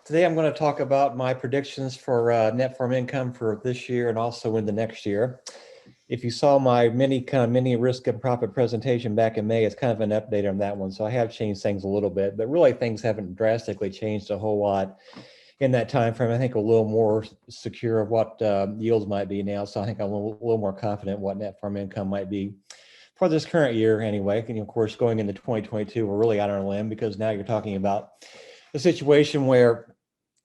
Today I'm going to talk about my predictions for net farm income for this year and also in the next year. If you saw my mini risk and profit presentation back in May, it's kind of an update on that one. So I have changed things a little bit, but really things haven't drastically changed a whole lot in that time frame. I think a little more secure of what yields might be now. So I think I'm a little more confident what net farm income might be for this current year anyway. And of course, going into 2022, we're really out on a limb because now you're talking about a situation where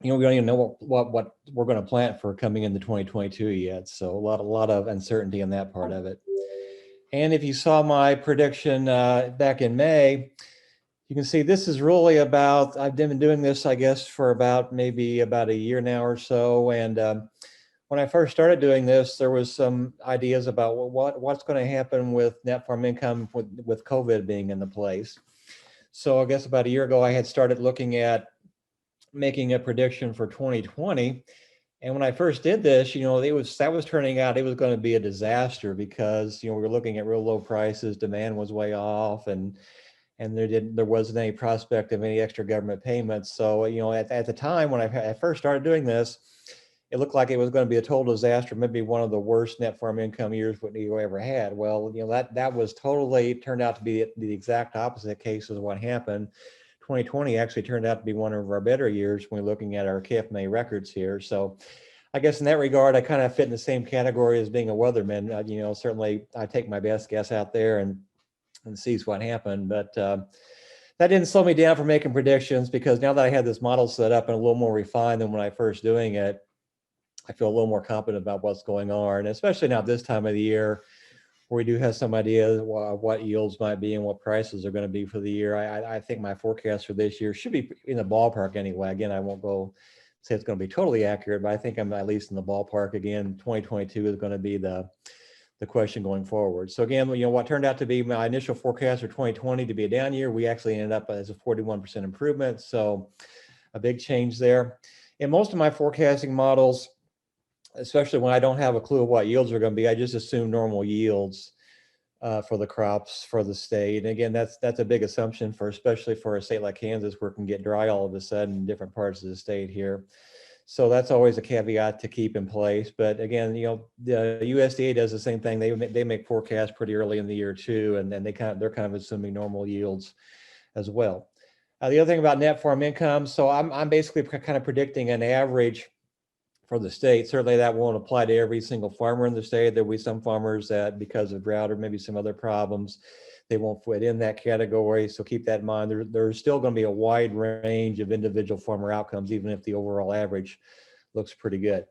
we don't even know what we're going to plant for coming into 2022 yet. So a lot of uncertainty in that part of it. And if you saw my prediction back in May, you can see this is really about, I've been doing this, I guess, for maybe about a year now or so. And when I first started doing this, there was some ideas about what's going to happen with net farm income with COVID being in the place. So I guess about a year ago, I had started looking at making a prediction for 2020. And when I first did this, that was turning out it was going to be a disaster because we were looking at real low prices, demand was way off, and there wasn't any prospect of any extra government payments. So at the time when I first started doing this, it looked like it was going to be a total disaster, maybe one of the worst net farm income years you ever had. Well, that was totally turned out to be the exact opposite case of what happened. 2020 actually turned out to be one of our better years when we're looking at our KFMA records here. So I guess in that regard, I kind of fit in the same category as being a weatherman. Certainly I take my best guess out there and sees what happened. But that didn't slow me down from making predictions, because now that I had this model set up and a little more refined than when I first doing it, I feel a little more confident about what's going on, and especially now this time of the year, where we do have some idea what yields might be and what prices are going to be for the year. I think my forecast for this year should be in the ballpark anyway. Again, I won't go say it's going to be totally accurate, but I think I'm at least in the ballpark. Again, 2022 is going to be the question going forward. So again, what turned out to be my initial forecast for 2020 to be a down year, we actually ended up as a 41% improvement. So a big change there. In most of my forecasting models, especially when I don't have a clue of what yields are going to be, I just assume normal yields for the crops for the state. And again, that's a big assumption especially for a state like Kansas, where it can get dry all of a sudden in different parts of the state here. So that's always a caveat to keep in place. But again, the USDA does the same thing. They make forecasts pretty early in the year too, and then they're kind of assuming normal yields as well. The other thing about net farm income, so I'm basically kind of predicting an average for the state. Certainly that won't apply to every single farmer in the state. There'll be some farmers that, because of drought or maybe some other problems, they won't fit in that category. So keep that in mind. There's still going to be a wide range of individual farmer outcomes, even if the overall average looks pretty good.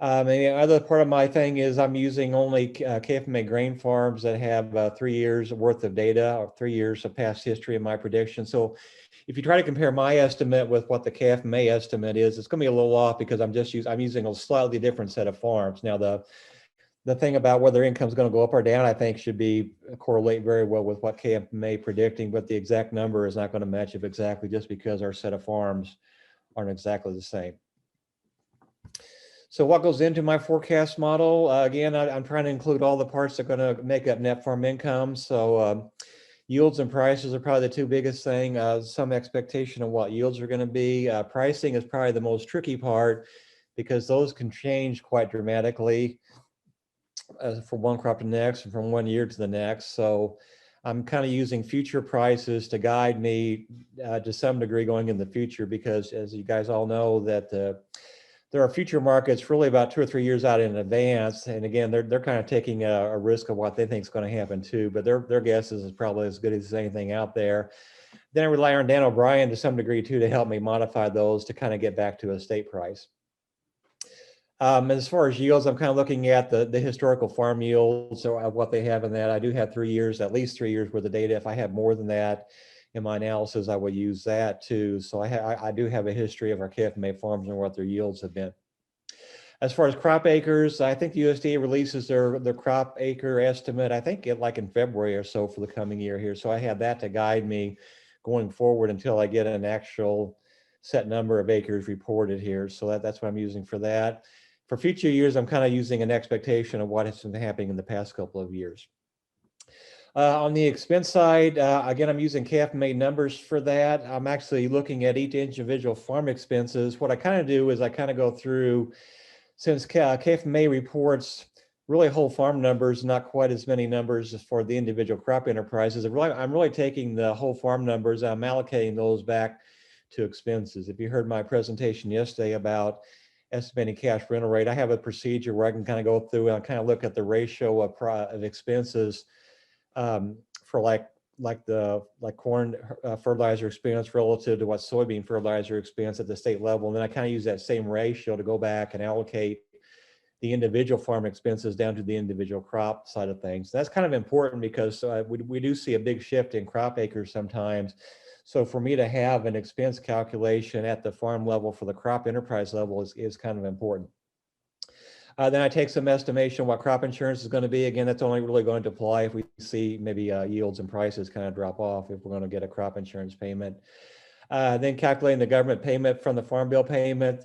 And the other part of my thing is I'm using only KFMA grain farms that have 3 years worth of data, or 3 years of past history in my prediction. So if you try to compare my estimate with what the KFMA estimate is, it's going to be a little off, because I'm using a slightly different set of farms. Now, the thing about whether income is going to go up or down, I think should be correlate very well with what KFMA predicting, but the exact number is not going to match up exactly, just because our set of farms aren't exactly the same. So what goes into my forecast model? Again, I'm trying to include all the parts that are going to make up net farm income. So yields and prices are probably the two biggest thing. Some expectation of what yields are going to be. Pricing is probably the most tricky part, because those can change quite dramatically from one crop to the next and from one year to the next. So I'm kind of using future prices to guide me to some degree going in the future, because as you guys all know, that there are future markets really about 2 or 3 years out in advance. And again, they're kind of taking a risk of what they think is going to happen too, but their guess is probably as good as anything out there. Then I rely on Dan O'Brien to some degree too, to help me modify those to kind of get back to a state price. As far as yields, I'm kind of looking at the historical farm yields, or what they have in that. I do have at least 3 years worth of data. If I have more than that in my analysis, I will use that too. So I do have a history of our KFMA farms and what their yields have been. As far as crop acres, I think the USDA releases their crop acre estimate, I think like in February or so for the coming year here. So I have that to guide me going forward until I get an actual set number of acres reported here. So that's what I'm using for that. For future years, I'm kind of using an expectation of what has been happening in the past couple of years. On the expense side, again, I'm using KFMA numbers for that. I'm actually looking at each individual farm expenses. What I kind of do is I kind of go through, since KFMA reports really whole farm numbers, not quite as many numbers for the individual crop enterprises. I'm really taking the whole farm numbers, I'm allocating those back to expenses. If you heard my presentation yesterday about estimating cash rental rate, I have a procedure where I can kind of go through and kind of look at the ratio of expenses for like corn fertilizer expense relative to what soybean fertilizer expense at the state level. And then I kind of use that same ratio to go back and allocate the individual farm expenses down to the individual crop side of things. That's kind of important because we do see a big shift in crop acres sometimes. So for me to have an expense calculation at the farm level for the crop enterprise level is kind of important. Then I take some estimation what crop insurance is going to be. Again, that's only really going to apply if we see maybe yields and prices kind of drop off if we're going to get a crop insurance payment. Then calculating the government payment from the farm bill payment.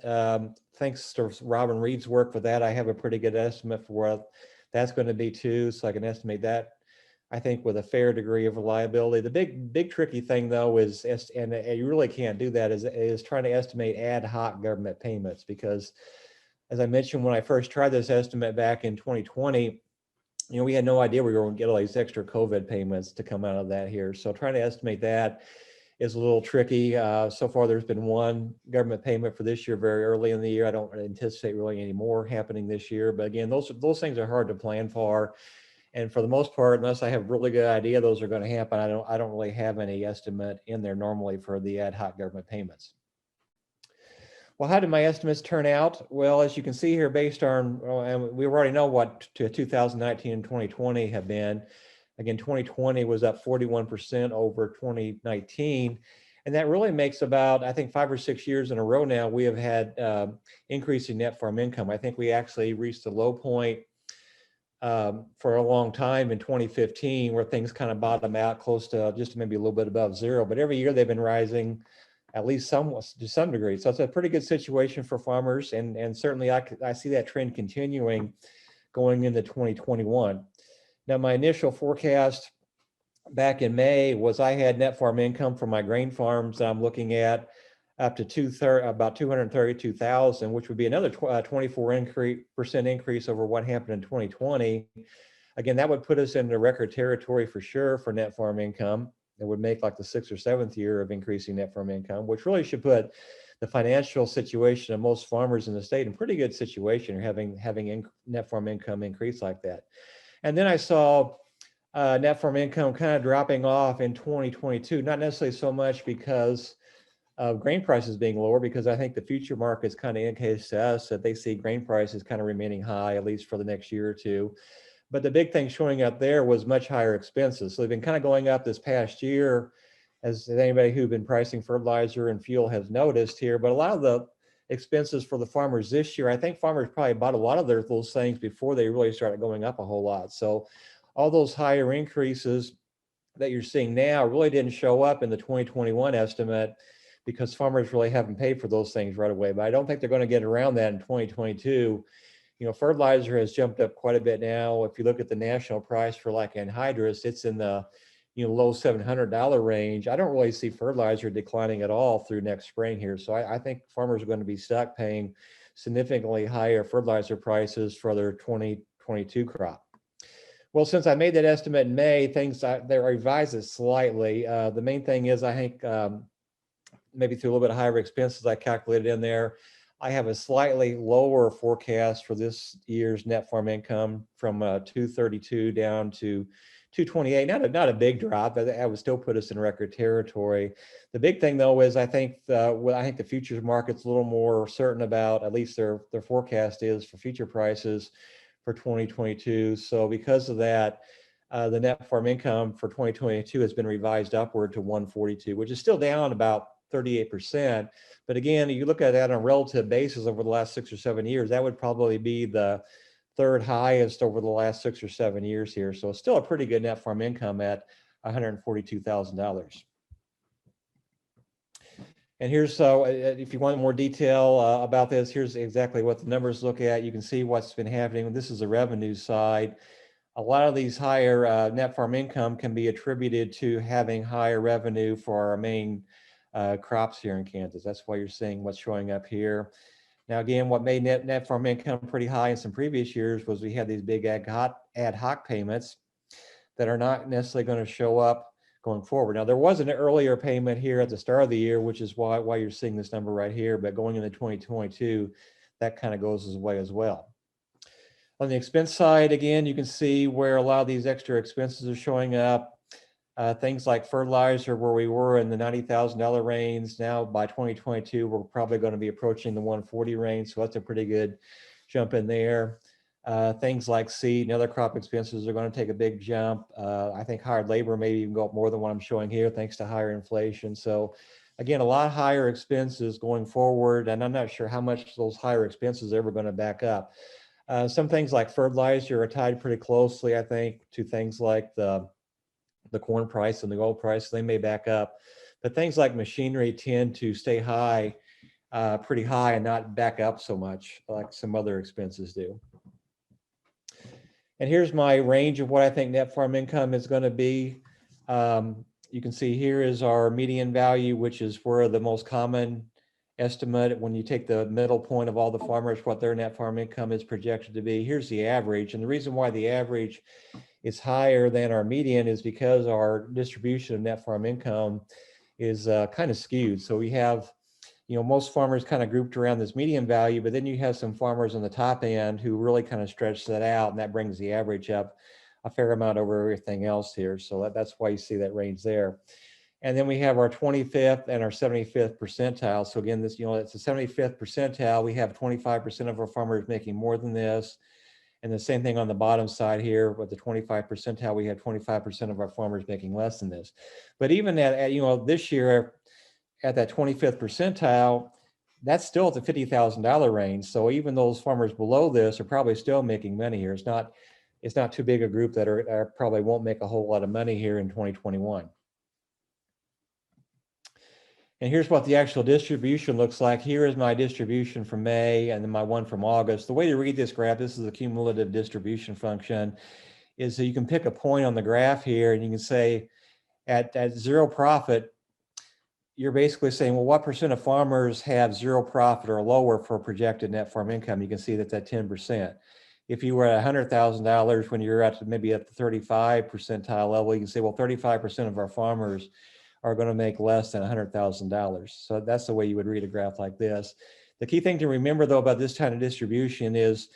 Thanks to Robin Reed's work for that, I have a pretty good estimate for what that's going to be too. So I can estimate that, I think, with a fair degree of reliability. The big tricky thing though is, and you really can't do that, is trying to estimate ad hoc government payments, because as I mentioned, when I first tried this estimate back in 2020, we had no idea we were going to get all these extra COVID payments to come out of that here. So trying to estimate that is a little tricky. So far, there's been one government payment for this year very early in the year. I don't anticipate really any more happening this year. But again, those things are hard to plan for. And for the most part, unless I have a really good idea those are going to happen, I don't really have any estimate in there normally for the ad hoc government payments. Well, how did my estimates turn out? Well, as you can see here, based on, and we already know what 2019 and 2020 have been. Again, 2020 was up 41% over 2019. And that really makes about, I think, 5 or 6 years in a row now, we have had increasing net farm income. I think we actually reached a low point for a long time in 2015, where things kind of bottom out close to just maybe a little bit above zero. But every year they've been rising at least somewhat to some degree. So it's a pretty good situation for farmers. And certainly I see that trend continuing going into 2021. Now, my initial forecast back in May was I had net farm income from my grain farms that I'm looking at up to about 232,000, which would be another 24% increase over what happened in 2020. Again, that would put us into record territory for sure for net farm income. It would make like the 6th or 7th year of increasing net farm income, which really should put the financial situation of most farmers in the state in pretty good situation, having net farm income increase like that. And then I saw net farm income kind of dropping off in 2022, not necessarily so much because of grain prices being lower, because I think the future markets kind of indicates to us that they see grain prices kind of remaining high, at least for the next year or two. But the big thing showing up there was much higher expenses. So they've been kind of going up this past year, as anybody who's been pricing fertilizer and fuel has noticed here. But a lot of the expenses for the farmers this year, I think farmers probably bought a lot of those things before they really started going up a whole lot. So all those higher increases that you're seeing now really didn't show up in the 2021 estimate, because farmers really haven't paid for those things right away. But I don't think they're going to get around that in 2022. Fertilizer has jumped up quite a bit now. If you look at the national price for like anhydrous, it's in the low $700 range. I don't really see fertilizer declining at all through next spring here. So I think farmers are going to be stuck paying significantly higher fertilizer prices for their 2022 crop. Well, since I made that estimate in May, they revised it slightly. The main thing is, I think maybe through a little bit of higher expenses I calculated in there, I have a slightly lower forecast for this year's net farm income from 232 down to 228. Not a big drop, but that would still put us in record territory. The big thing though is I think the futures market's a little more certain about, at least their forecast is for future prices for 2022. So because of that, the net farm income for 2022 has been revised upward to 142, which is still down about 38%. But again, you look at that on a relative basis over the last 6 or 7 years, that would probably be the third highest over the last 6 or 7 years here. So it's still a pretty good net farm income at $142,000. And here's, if you want more detail about this, here's exactly what the numbers look at. You can see what's been happening. This is the revenue side. a lot of these higher net farm income can be attributed to having higher revenue for our main crops here in Kansas. That's why you're seeing what's showing up here. Now, again, what made net farm income pretty high in some previous years was we had these big ad hoc payments that are not necessarily going to show up going forward. Now, there was an earlier payment here at the start of the year, which is why you're seeing this number right here, but going into 2022, that kind of goes away as well. On the expense side, again, you can see where a lot of these extra expenses are showing up. Things like fertilizer, where we were in the $90,000 range. Now by 2022, we're probably going to be approaching the 140 range. So that's a pretty good jump in there. Things like seed and other crop expenses are going to take a big jump. I think hired labor may even go up more than what I'm showing here, thanks to higher inflation. So again, a lot higher expenses going forward. And I'm not sure how much those higher expenses are ever going to back up. Some things like fertilizer are tied pretty closely, I think, to things like the corn price and the oil price. They may back up, but things like machinery tend to stay high, pretty high, and not back up so much like some other expenses do. And here's my range of what I think net farm income is going to be. You can see here is our median value, which is where the most common estimate, when you take the middle point of all the farmers, what their net farm income is projected to be. Here's the average. And the reason why the average is higher than our median is because our distribution of net farm income is kind of skewed. So we have, most farmers kind of grouped around this median value, but then you have some farmers on the top end who really kind of stretch that out, and that brings the average up a fair amount over everything else here. So that's why you see that range there. And then we have our 25th and our 75th percentile. So again, this, it's a 75th percentile. We have 25% of our farmers making more than this. And the same thing on the bottom side here with the 25 percentile, we have 25% of our farmers making less than this. But even at this year at that 25th percentile, that's still at the $50,000 range. So even those farmers below this are probably still making money here. It's not too big a group that are probably won't make a whole lot of money here in 2021. And here's what the actual distribution looks like. Here is my distribution from May and then my one from August. The way to read this graph, this is the cumulative distribution function, is that you can pick a point on the graph here and you can say at zero profit, you're basically saying, well, what percent of farmers have zero profit or lower for projected net farm income? You can see that's at 10%. If you were at $100,000 when you're maybe at the 35 percentile level, you can say, well, 35% of our farmers are going to make less than $100,000. So that's the way you would read a graph like this. The key thing to remember, though, about this kind of distribution is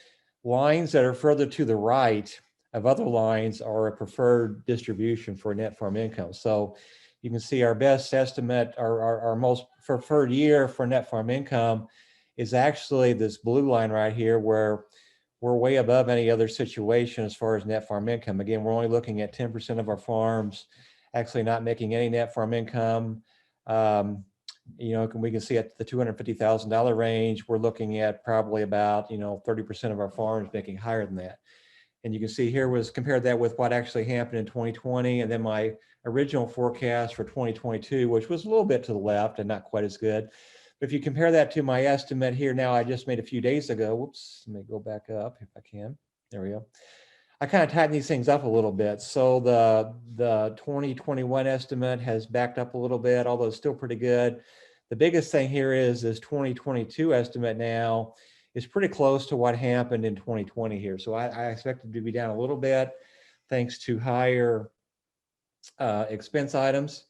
lines that are further to the right of other lines are a preferred distribution for net farm income. So you can see our best estimate, our most preferred year for net farm income is actually this blue line right here, where we're way above any other situation as far as net farm income. Again, we're only looking at 10% of our farms actually not making any net farm income. We can see at the $250,000 range, we're looking at probably about 30% of our farms making higher than that. And you can see here was compared that with what actually happened in 2020, and then my original forecast for 2022, which was a little bit to the left and not quite as good. But if you compare that to my estimate here now, I just made a few days ago. Whoops, let me go back up if I can. There we go. I kind of tightened these things up a little bit. So the 2021 estimate has backed up a little bit, although it's still pretty good. The biggest thing here is this 2022 estimate now is pretty close to what happened in 2020 here. So I expect it to be down a little bit thanks to higher expense items.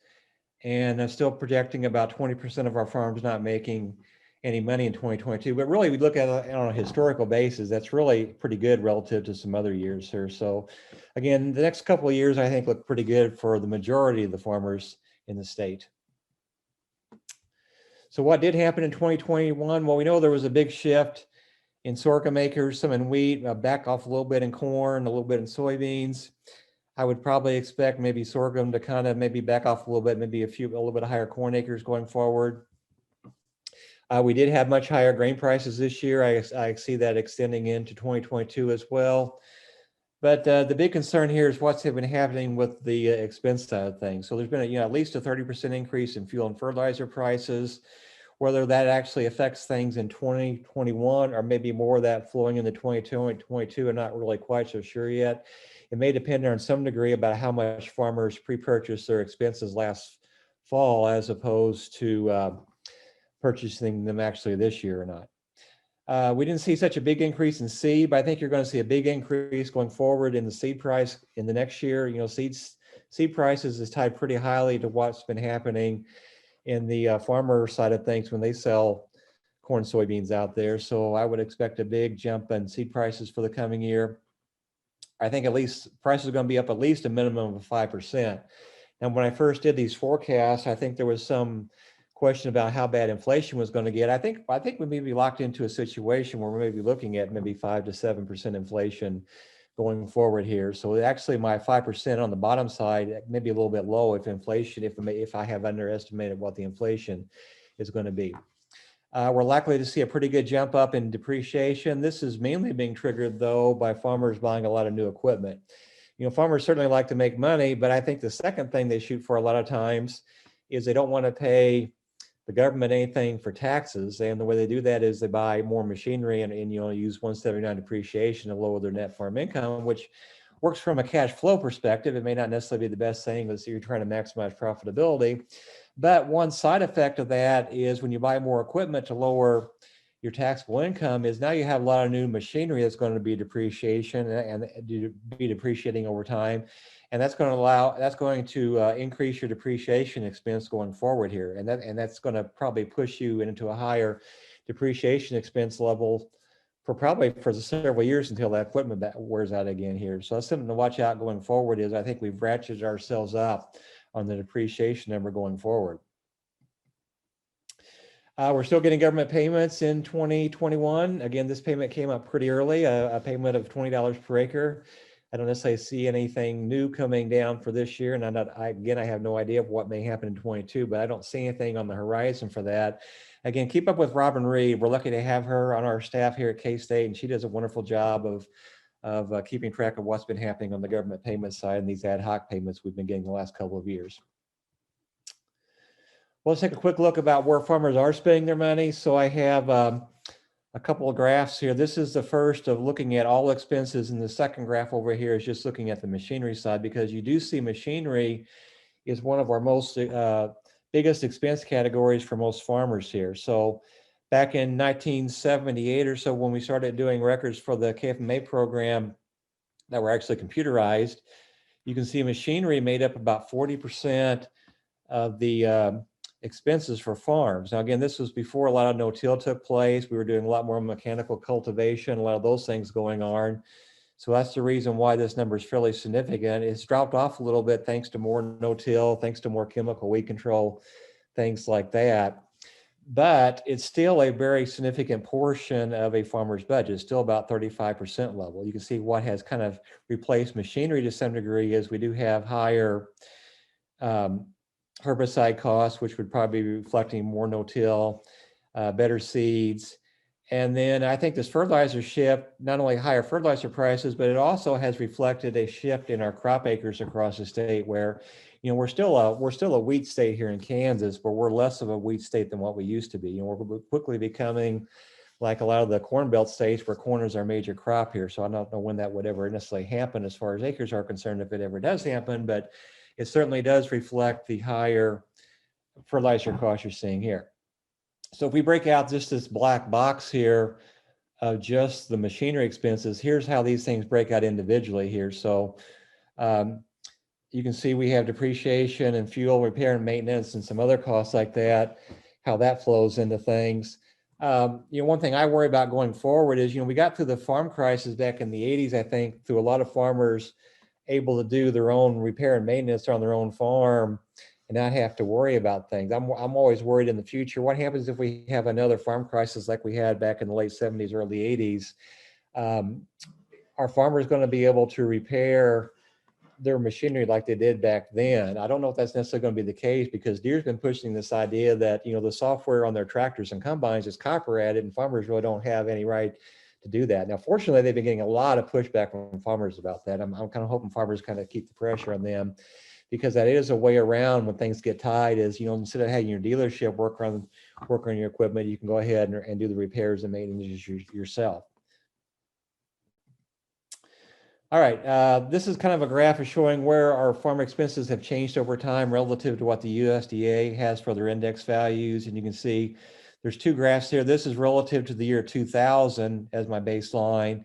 And I'm still projecting about 20% of our farms not making any money in 2022. But really, we look at it on a historical basis, that's really pretty good relative to some other years here. So again, the next couple of years, I think, look pretty good for the majority of the farmers in the state. So what did happen in 2021? Well, we know there was a big shift in sorghum acres, some in wheat, back off a little bit in corn, a little bit in soybeans. I would probably expect maybe sorghum to kind of maybe back off a little bit, maybe a little bit higher corn acres going forward. We did have much higher grain prices this year. I see that extending into 2022 as well. But the big concern here is what's been happening with the expense side of things. So there's been at least a 30% increase in fuel and fertilizer prices. Whether that actually affects things in 2021 or maybe more of that flowing into 2022, I'm not really quite so sure yet. It may depend on some degree about how much farmers pre-purchased their expenses last fall as opposed to purchasing them actually this year or not. We didn't see such a big increase in seed, but I think you're going to see a big increase going forward in the seed price in the next year. Seed prices is tied pretty highly to what's been happening in the farmer side of things when they sell corn, soybeans out there. So I would expect a big jump in seed prices for the coming year. I think at least prices are going to be up at least a minimum of 5%. And when I first did these forecasts, I think there was some question about how bad inflation was going to get. I think we may be locked into a situation where we may be looking at maybe 5 to 7% inflation going forward here. So actually my 5% on the bottom side may be a little bit low if I have underestimated what the inflation is going to be. We're likely to see a pretty good jump up in depreciation. This is mainly being triggered though by farmers buying a lot of new equipment. Farmers certainly like to make money, but I think the second thing they shoot for a lot of times is they don't want to pay the government anything for taxes. And the way they do that is they buy more machinery and use 179 depreciation to lower their net farm income, which works from a cash flow perspective. It may not necessarily be the best thing, but you're trying to maximize profitability. But one side effect of that is when you buy more equipment to lower your taxable income is now you have a lot of new machinery that's going to be depreciation and be depreciating over time. And that's going to increase your depreciation expense going forward here. And that's going to probably push you into a higher depreciation expense level for several years until that equipment wears out again here. So that's something to watch out going forward is I think we've ratcheted ourselves up on the depreciation number going forward. We're still getting government payments in 2021. Again, this payment came up pretty early, a payment of $20 per acre. I don't necessarily see anything new coming down for this year. And I have no idea of what may happen in 22, but I don't see anything on the horizon for that. Again, keep up with Robin Reed. We're lucky to have her on our staff here at K-State, and she does a wonderful job of keeping track of what's been happening on the government payment side and these ad hoc payments we've been getting the last couple of years. Well, let's take a quick look about where farmers are spending their money. So I have a couple of graphs here. This is the first of looking at all expenses, and the second graph over here is just looking at the machinery side, because you do see machinery is one of our most biggest expense categories for most farmers here. So back in 1978 or so, when we started doing records for the KFMA program that were actually computerized, you can see machinery made up about 40% of the expenses for farms. Now, again, this was before a lot of no-till took place. We were doing a lot more mechanical cultivation, a lot of those things going on. So that's the reason why this number is fairly significant. It's dropped off a little bit thanks to more no-till, thanks to more chemical weed control, things like that. But it's still a very significant portion of a farmer's budget, still about 35% level. You can see what has kind of replaced machinery to some degree is we do have higher herbicide costs, which would probably be reflecting more no-till, better seeds. And then I think this fertilizer shift, not only higher fertilizer prices, but it also has reflected a shift in our crop acres across the state where, we're still a wheat state here in Kansas, but we're less of a wheat state than what we used to be. We're quickly becoming like a lot of the corn belt states where corn is our major crop here. So I don't know when that would ever necessarily happen as far as acres are concerned, if it ever does happen, but it certainly does reflect the higher fertilizer costs you're seeing here. So if we break out just this black box here of just the machinery expenses, here's how these things break out individually here. So you can see we have depreciation and fuel, repair and maintenance, and some other costs like that, how that flows into things. One thing I worry about going forward is, we got through the farm crisis back in the 80s, I think, through a lot of farmers able to do their own repair and maintenance on their own farm and not have to worry about things. I'm always worried in the future. What happens if we have another farm crisis like we had back in the late 70s, early 80s? Are farmers going to be able to repair their machinery like they did back then? I don't know if that's necessarily going to be the case, because Deere's been pushing this idea that, the software on their tractors and combines is copyrighted and farmers really don't have any right to do that. Now, fortunately, they've been getting a lot of pushback from farmers about that. I'm kind of hoping farmers kind of keep the pressure on them, because that is a way around when things get tied is, instead of having your dealership work work on your equipment, you can go ahead and do the repairs and maintenance yourself. All right, this is kind of a graph of showing where our farm expenses have changed over time relative to what the USDA has for their index values. And you can see there's two graphs here. This is relative to the year 2000 as my baseline.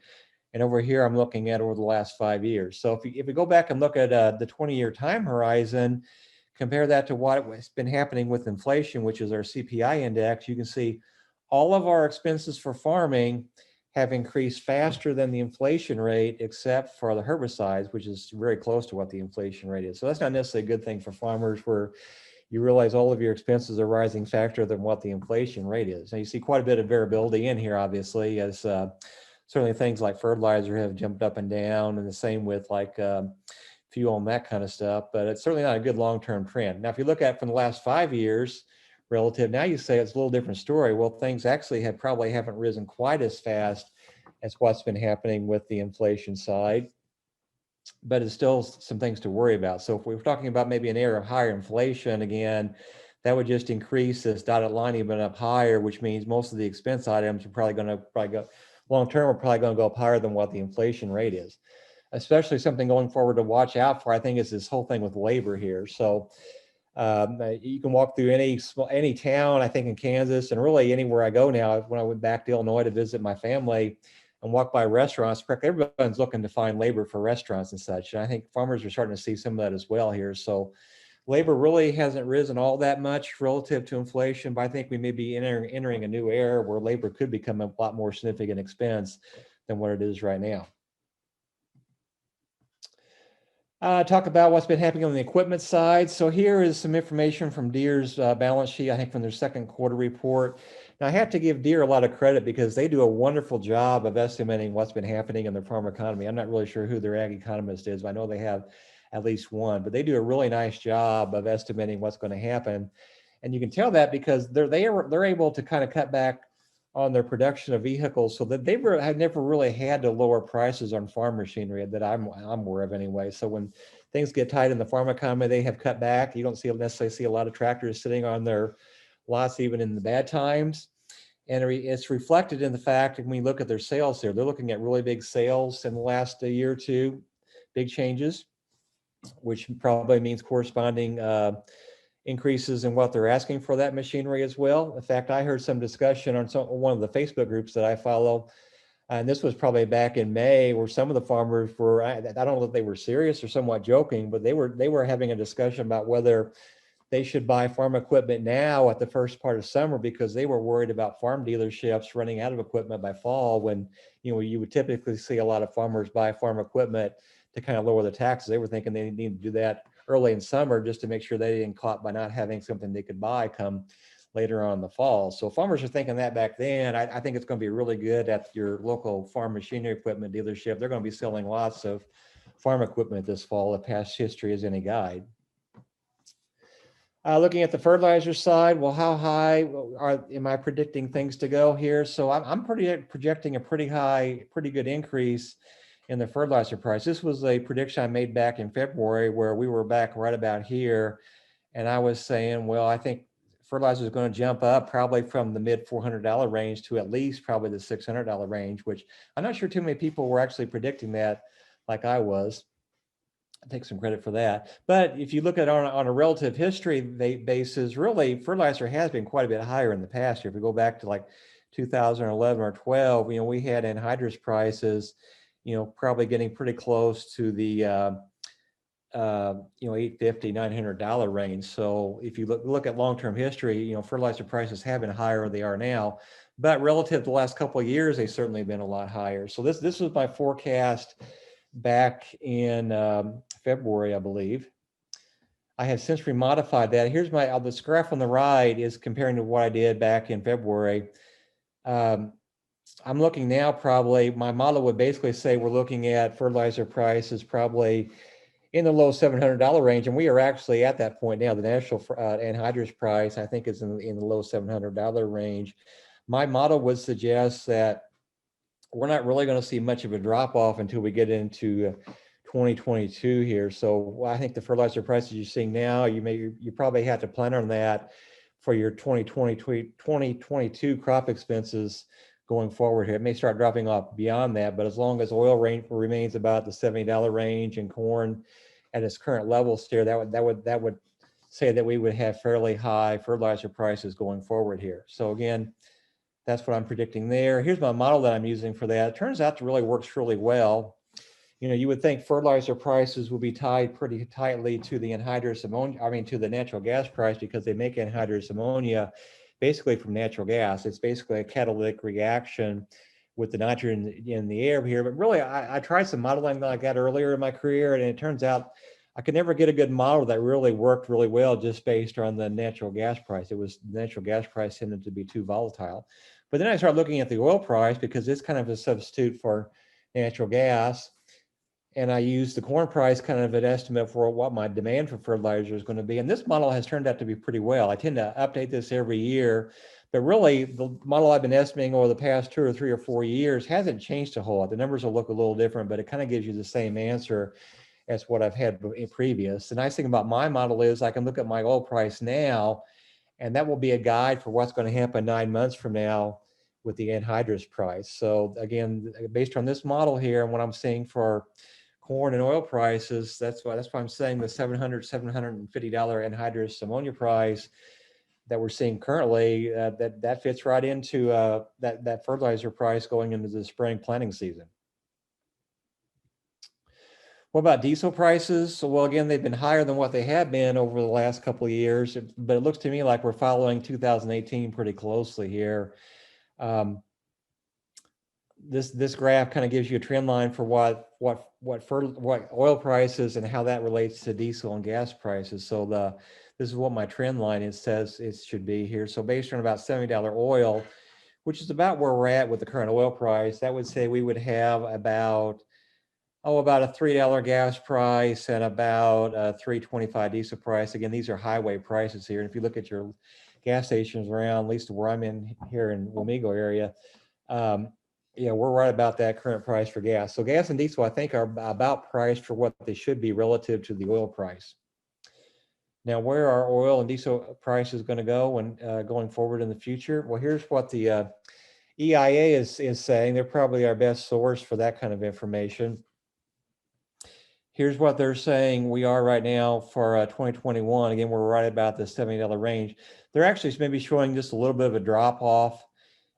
And over here, I'm looking at over the last 5 years. So if we go back and look at the 20-year time horizon, compare that to what's been happening with inflation, which is our CPI index, you can see all of our expenses for farming have increased faster than the inflation rate, except for the herbicides, which is very close to what the inflation rate is. So that's not necessarily a good thing for farmers, where you realize all of your expenses are rising faster than what the inflation rate is. Now you see quite a bit of variability in here, obviously, as certainly things like fertilizer have jumped up and down, and the same with like fuel and that kind of stuff, but it's certainly not a good long-term trend. Now, if you look at from the last 5 years relative, now you say it's a little different story. Well, things actually probably haven't risen quite as fast as what's been happening with the inflation side, but it's still some things to worry about. So if we're talking about maybe an era of higher inflation again, that would just increase this dotted line even up higher, which means most of the expense items are probably going to go long-term, are probably going to go up higher than what the inflation rate is. Especially something going forward to watch out for, I think, is this whole thing with labor here. So you can walk through any town, I think in Kansas, and really anywhere I go now. When I went back to Illinois to visit my family and walk by restaurants, everyone's looking to find labor for restaurants and such. And I think farmers are starting to see some of that as well here. So labor really hasn't risen all that much relative to inflation, but I think we may be entering a new era where labor could become a lot more significant expense than what it is right now. Talk about what's been happening on the equipment side. So here is some information from Deere's balance sheet, I think from their second quarter report. Now I have to give Deere a lot of credit because they do a wonderful job of estimating what's been happening in their farm economy. I'm not really sure who their ag economist is, but I know they have at least one, but they do a really nice job of estimating what's going to happen. And you can tell that because they're able to kind of cut back on their production of vehicles, so that they have never really had to lower prices on farm machinery that I'm aware of anyway. So when things get tight in the farm economy, they have cut back. You don't necessarily see a lot of tractors sitting on their lots even in the bad times. And it's reflected in the fact that when you look at their sales here, they're looking at really big sales in the last year or two, big changes, which probably means corresponding increases in what they're asking for that machinery as well. In fact, I heard some discussion on one of the Facebook groups that I follow, and this was probably back in May, where some of the farmers were, I don't know if they were serious or somewhat joking, but they were having a discussion about whether they should buy farm equipment now at the first part of summer, because they were worried about farm dealerships running out of equipment by fall, when you would typically see a lot of farmers buy farm equipment to kind of lower the taxes. They were thinking they need to do that early in summer just to make sure they didn't caught by not having something they could buy come later on in the fall. So farmers are thinking that back then. I think it's going to be really good at your local farm machinery equipment dealership. They're going to be selling lots of farm equipment this fall, if past history is any guide. Looking at the fertilizer side, well, how high am I predicting things to go here? So I'm projecting a pretty good increase in the fertilizer price. This was a prediction I made back in February, where we were back right about here. And I was saying, well, I think fertilizer is going to jump up probably from the mid $400 range to at least probably the $600 range, which I'm not sure too many people were actually predicting that like I was. I take some credit for that. But if you look at it on a relative history basis, really fertilizer has been quite a bit higher in the past year. If we go back to like 2011 or 12, we had anhydrous prices, probably getting pretty close to the $850, $900 range. So if you look at long-term history, fertilizer prices have been higher than they are now, but relative to the last couple of years, they've certainly been a lot higher. So this was my forecast back in February, I believe. I have since remodified that. Here's this graph on the right is comparing to what I did back in February. I'm looking now, probably my model would basically say we're looking at fertilizer prices probably in the low $700 range, and we are actually at that point now. The national anhydrous price, I think, is in the low $700 range. My model would suggest that we're not really going to see much of a drop off until we get into 2022 here. So I think the fertilizer prices you're seeing now, you probably have to plan on that for your 2022 crop expenses going forward here. It may start dropping off beyond that, but as long as oil remains about the $70 range and corn at its current levels here, that would say that we would have fairly high fertilizer prices going forward here. So again, that's what I'm predicting there. Here's my model that I'm using for that. It turns out to really works really well. You know, you would think fertilizer prices will be tied pretty tightly to the anhydrous ammonia, to the natural gas price, because they make anhydrous ammonia basically from natural gas. It's basically a catalytic reaction with the nitrogen in the air here. But really, I tried some modeling like that earlier in my career, and it turns out I could never get a good model that really worked really well just based on the natural gas price. It was the natural gas price tended to be too volatile. But then I started looking at the oil price because it's kind of a substitute for natural gas. And I used the corn price kind of an estimate for what my demand for fertilizer is going to be. And this model has turned out to be pretty well. I tend to update this every year, but really the model I've been estimating over the past 2 or 3 or 4 years hasn't changed a whole lot. The numbers will look a little different, but it kind of gives you the same answer as what I've had in previous. The nice thing about my model is I can look at my oil price now, and that will be a guide for what's going to happen 9 months from now with the anhydrous price. So again, based on this model here and what I'm seeing for corn and oil prices, that's why I'm saying the $750 anhydrous ammonia price that we're seeing currently, that fits right into that fertilizer price going into the spring planting season. What about diesel prices? Well, again, they've been higher than what they have been over the last couple of years, but it looks to me like we're following 2018 pretty closely here. This graph kind of gives you a trend line for what oil prices and how that relates to diesel and gas prices. So this is what my trend line says it should be here. So based on about $70 oil, which is about where we're at with the current oil price, that would say we would have about a $3 gas price and about a $3.25 diesel price. Again, these are highway prices here. And if you look at your gas stations around, at least where I'm in here in Wamego area, we're right about that current price for gas. So gas and diesel, I think, are about priced for what they should be relative to the oil price. Now, where are oil and diesel prices going to go when going forward in the future? Well, here's what the EIA is saying. They're probably our best source for that kind of information. Here's what they're saying we are right now for 2021. Again, we're right about the $70 range. They're actually maybe showing just a little bit of a drop off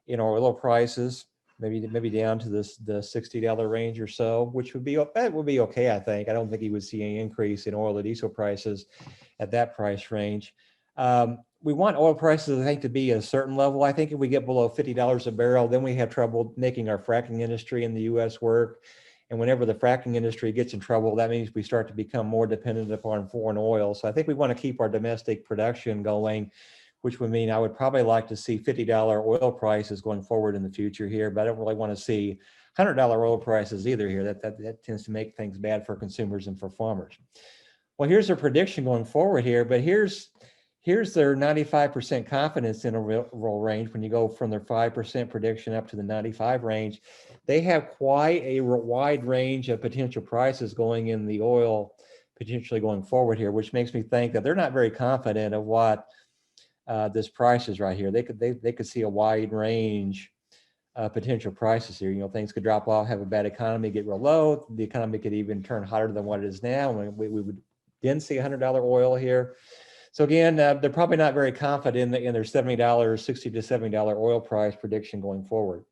in our oil prices, maybe down to the $60 range or so, which would be okay, I think. I don't think you would see any increase in oil or diesel prices at that price range. We want oil prices, I think, to be at a certain level. I think if we get below $50 a barrel, then we have trouble making our fracking industry in the U.S. work. And whenever the fracking industry gets in trouble, that means we start to become more dependent upon foreign oil. So I think we want to keep our domestic production going, which would mean I would probably like to see $50 oil prices going forward in the future here, but I don't really want to see $100 oil prices either here. That tends to make things bad for consumers and for farmers. Well, here's their prediction going forward here, but here's their 95% confidence interval range. When you go from their 5% prediction up to the 95 range, they have quite a wide range of potential prices going in the oil potentially going forward here, which makes me think that they're not very confident of what this price is right here. They could see a wide range of potential prices here. You know, things could drop off, have a bad economy, get real low. The economy could even turn hotter than what it is now. We would then see $100 oil here. So again, they're probably not very confident in their $60 to $70 oil price prediction going forward.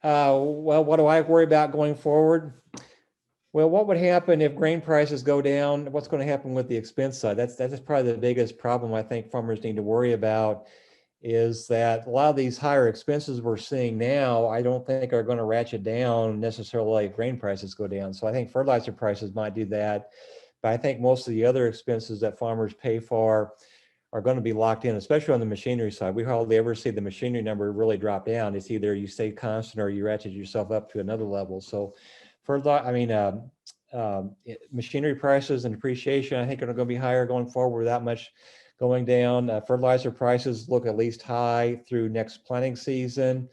Well, what do I worry about going forward? Well, what would happen if grain prices go down? What's going to happen with the expense side? That's probably the biggest problem I think farmers need to worry about, is that a lot of these higher expenses we're seeing now, I don't think are going to ratchet down necessarily if grain prices go down. So I think fertilizer prices might do that. But I think most of the other expenses that farmers pay for are going to be locked in, especially on the machinery side. We hardly ever see the machinery number really drop down. It's either you stay constant or you ratchet yourself up to another level. So machinery prices and depreciation, I think, are going to be higher going forward without much going down. Fertilizer prices look at least high through next planting season.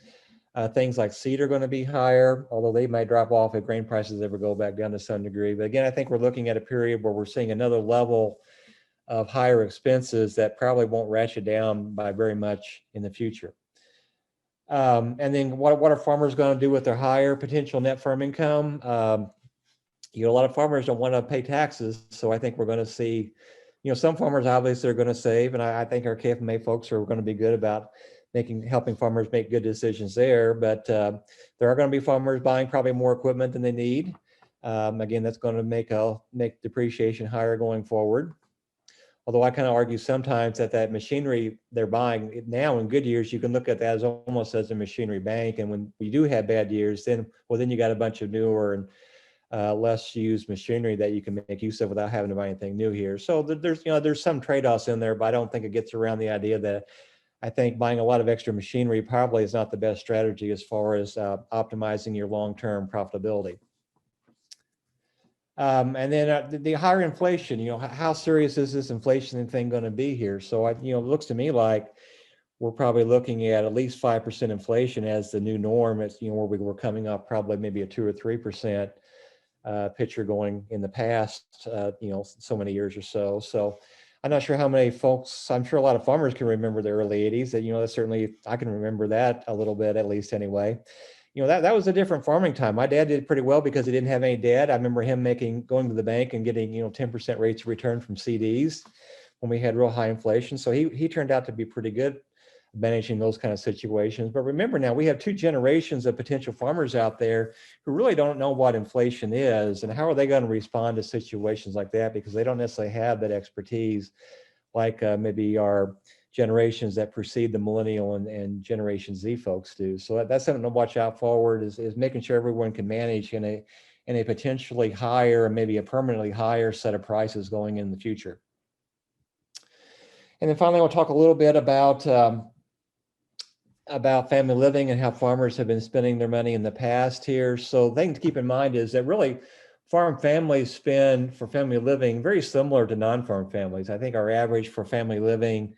Things like seed are going to be higher, although they might drop off if grain prices ever go back down to some degree. But again, I think we're looking at a period where we're seeing another level of higher expenses that probably won't ratchet down by very much in the future. And then what are farmers going to do with their higher potential net farm income? A lot of farmers don't want to pay taxes. So I think we're going to see, some farmers obviously are going to save. And I think our KFMA folks are going to be good about helping farmers make good decisions there. But there are going to be farmers buying probably more equipment than they need. Again, that's going to make depreciation higher going forward. Although I kind of argue sometimes that machinery they're buying now in good years, you can look at that as almost as a machinery bank. And when we do have bad years, then you got a bunch of newer and less used machinery that you can make use of without having to buy anything new here. So there's some trade-offs in there, but I don't think it gets around the idea that I think buying a lot of extra machinery probably is not the best strategy as far as optimizing your long-term profitability. And then the higher inflation, how serious is this inflation thing going to be here? So, it looks to me like we're probably looking at least 5% inflation as the new norm. It's, where we were coming up probably maybe a 2 or 3% picture going in the past, so many years or so. So I'm not sure how many folks, I'm sure a lot of farmers can remember the early 80s. That certainly I can remember that a little bit, at least anyway. That was a different farming time. My dad did pretty well because he didn't have any debt. I remember him going to the bank and getting 10% rates of return from CDs when we had real high inflation. So he turned out to be pretty good managing those kind of situations. But remember, now we have two generations of potential farmers out there who really don't know what inflation is and how are they going to respond to situations like that, because they don't necessarily have that expertise like maybe our generations that precede the millennial and Generation Z folks do. So that's something to watch out forward, is making sure everyone can manage in a potentially higher and maybe a permanently higher set of prices going in the future. And then finally, we'll talk a little bit about family living and how farmers have been spending their money in the past here. So the thing to keep in mind is that really farm families spend for family living very similar to non-farm families. I think our average for family living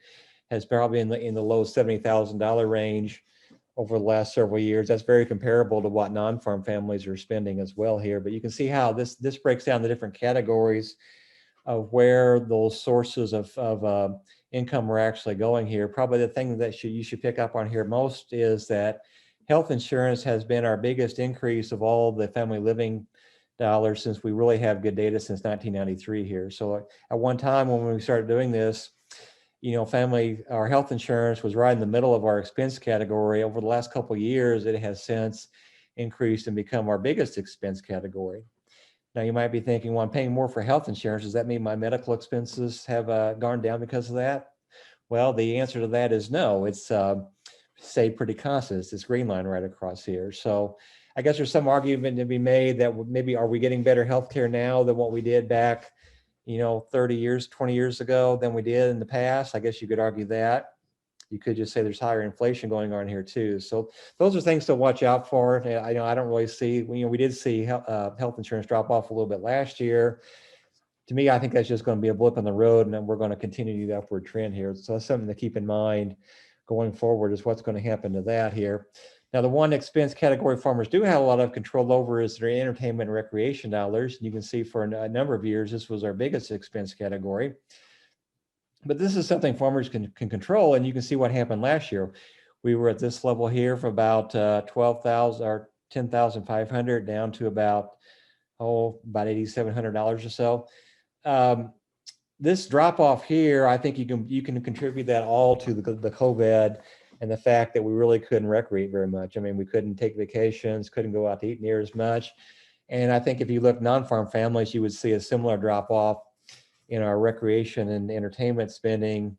has probably in the low $70,000 range over the last several years. That's very comparable to what non-farm families are spending as well here. But you can see how this breaks down the different categories of where those sources of income are actually going here. Probably the thing that you should pick up on here most is that health insurance has been our biggest increase of all the family living dollars since we really have good data since 1993 here. So at one time when we started doing this, our health insurance was right in the middle of our expense category. Over the last couple of years, it has since increased and become our biggest expense category. Now you might be thinking, well, I'm paying more for health insurance. Does that mean my medical expenses have gone down because of that? Well, the answer to that is no. It's stayed pretty constant. It's this green line right across here. So I guess there's some argument to be made that maybe are we getting better healthcare now than what we did back 30 years, 20 years ago than we did in the past? I guess you could argue that. You could just say there's higher inflation going on here too. So those are things to watch out for. I don't really see, we did see health insurance drop off a little bit last year. To me, I think that's just going to be a blip in the road, and then we're going to continue the upward trend here. So that's something to keep in mind going forward, is what's going to happen to that here. Now, the one expense category farmers do have a lot of control over is their entertainment and recreation dollars. And you can see for a number of years, this was our biggest expense category. But this is something farmers can control, and you can see what happened last year. We were at this level here for about 12,000 or 10,500 down to about $8,700 or so. This drop off here, I think you can contribute that all to the COVID and the fact that we really couldn't recreate very much. I mean, we couldn't take vacations, couldn't go out to eat near as much. And I think if you look non-farm families, you would see a similar drop off in our recreation and entertainment spending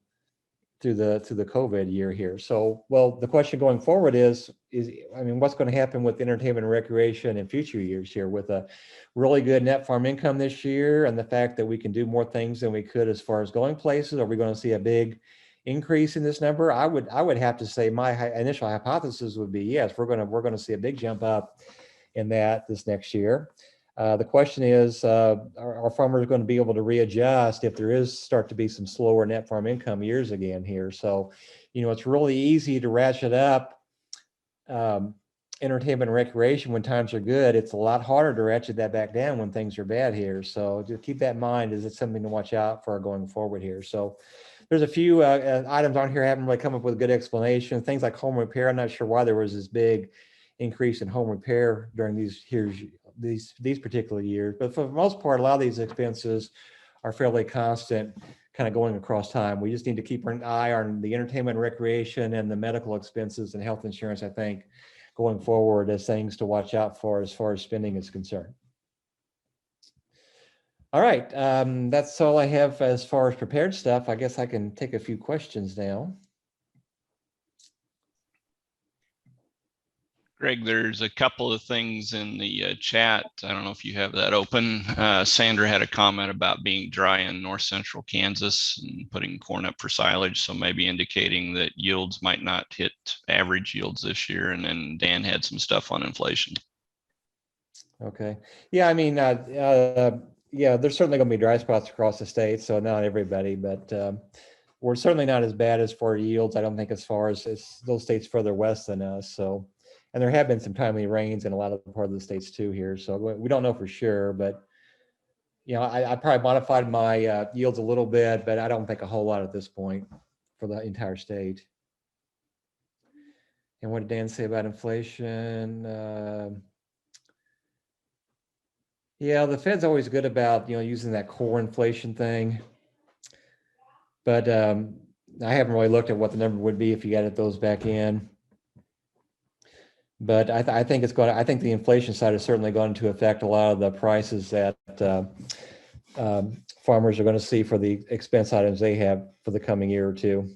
through the COVID year here. So, well, the question going forward is what's going to happen with entertainment and recreation in future years here with a really good net farm income this year and the fact that we can do more things than we could as far as going places? Are we going to see a big increase in this number? I would have to say my initial hypothesis would be yes, we're going to see a big jump up in that this next year. The question is, are farmers going to be able to readjust if there is start to be some slower net farm income years again here? So, it's really easy to ratchet up entertainment and recreation when times are good, it's a lot harder to ratchet that back down when things are bad here. So just keep that in mind. Is it something to watch out for going forward here? So there's a few items on here I haven't really come up with a good explanation. Things like home repair. I'm not sure why there was this big increase in home repair during these particular years, but for the most part, a lot of these expenses are fairly constant, kind of going across time. We just need to keep an eye on the entertainment and recreation and the medical expenses and health insurance, I think, going forward as things to watch out for as far as spending is concerned. All right, that's all I have as far as prepared stuff. I guess I can take a few questions now. Greg, there's a couple of things in the chat. I don't know if you have that open. Sandra had a comment about being dry in north central Kansas and putting corn up for silage, so maybe indicating that yields might not hit average yields this year. And then Dan had some stuff on inflation. Okay. Yeah, I mean, yeah, there's certainly going to be dry spots across the state, so not everybody, but we're certainly not as bad as for yields, I don't think, as far as those states further west than us. So, and there have been some timely rains in a lot of the part of the states too here. So we don't know for sure, but you know, I probably modified my yields a little bit, but I don't think a whole lot at this point for the entire state. And what did Dan say about inflation? Yeah, the Fed's always good about, you know, using that core inflation thing. But I haven't really looked at what the number would be if you added those back in. But I think it's going to, I think the inflation side is certainly going to affect a lot of the prices that farmers are going to see for the expense items they have for the coming year or two.